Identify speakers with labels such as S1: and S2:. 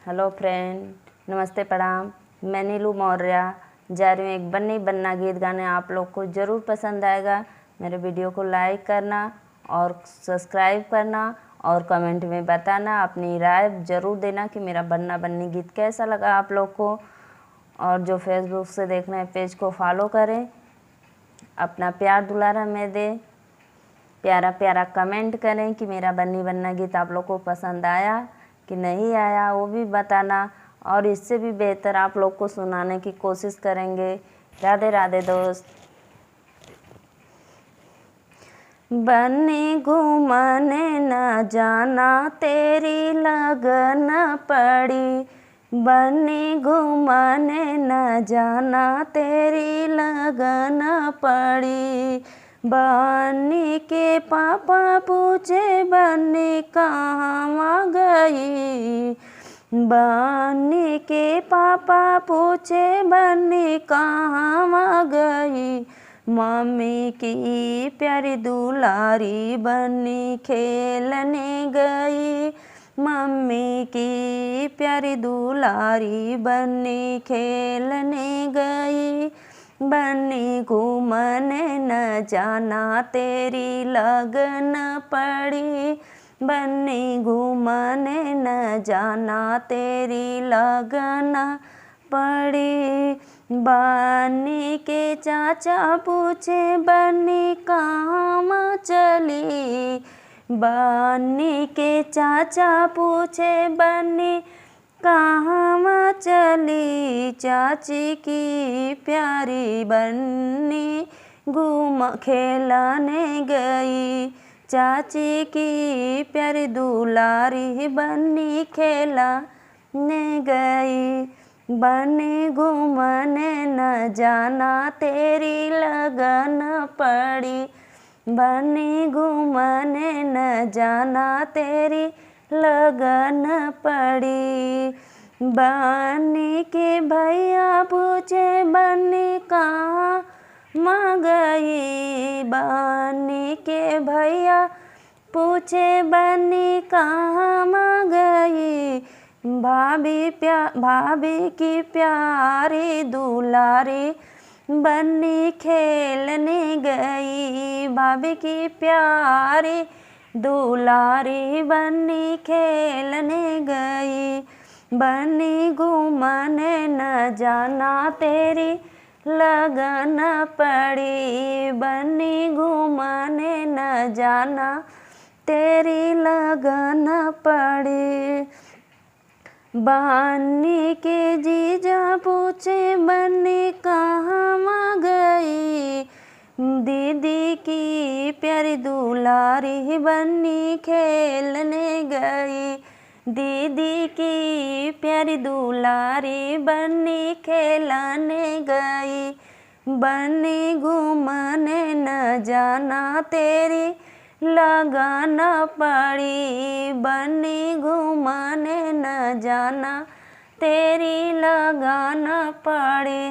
S1: Hello friend, नमस्ते प्रणाम। मैं नीलू मौर्य जा रही हूँ एक बन्नी बन्ना गीत गाने। आप लोग को ज़रूर पसंद आएगा। मेरे वीडियो को लाइक करना और सब्सक्राइब करना और कमेंट में बताना, अपनी राय ज़रूर देना कि मेरा बन्ना बन्नी गीत कैसा लगा आप लोग को। और जो फेसबुक से देख रहे हैं पेज को फॉलो करें, अपना प्यार दुलारा में दें, प्यारा प्यारा कमेंट करें कि मेरा बन्नी बन्ना गीत आप लोग को पसंद आया कि नहीं आया, वो भी बताना। और इससे भी बेहतर आप लोग को सुनाने की कोशिश करेंगे। राधे राधे दोस्त। बन्नी घूमने न जाना तेरी लगन पड़ी, बन्नी घूमने न जाना तेरी लगन पड़ी। बन्नी के पापा पूछे बन्नी कहाँ गई, बन्नी के पापा पूछे बन्नी कहाँ गई। मम्मी की प्यारी दुलारी बन्नी खेलने गई, मम्मी की प्यारी दुलारी बन्नी खेलने गई। बन्नी घूमने न जाना तेरी लगन पड़ी, बन्नी घूमने न जाना तेरी लगन पड़ी। बन्नी के चाचा पूछे बन्नी कहाँ चली, बन्नी के चाचा पूछे बन्नी कहाँ चली। चाची की प्यारी बन्नी घूम खेलने गई, चाची की प्यारी दुलारी बन्नी खेलने गई। बन्नी घूमने न जाना तेरी लगन पड़ी, बन्नी घूमने न जाना तेरी लगन पड़ी। बन्नी के भैया पूछे बन्नी कहाँ गई, बन्नी के भैया पूछे बन्नी कहाँ गई। भाभी की प्यारी दुलारी बन्नी खेलने गई, भाभी की प्यारी दुलारी बन्नी खेलने गई। बन्नी घूमने न जाना तेरी लगन पड़ी, बन्नी घूमने न जाना तेरी लगन पड़ी। बन्नी के जीजा पूछे बन्नी कहाँ गई, दीदी की प्यारी दुलारी बन्नी खेलने गई, दीदी की प्यारी दुलारी बन्नी खेलने गई। बन्नी घूमने न जाना तेरी लगन पड़ी, बन्नी घूमने न जाना तेरी लगन पड़ी।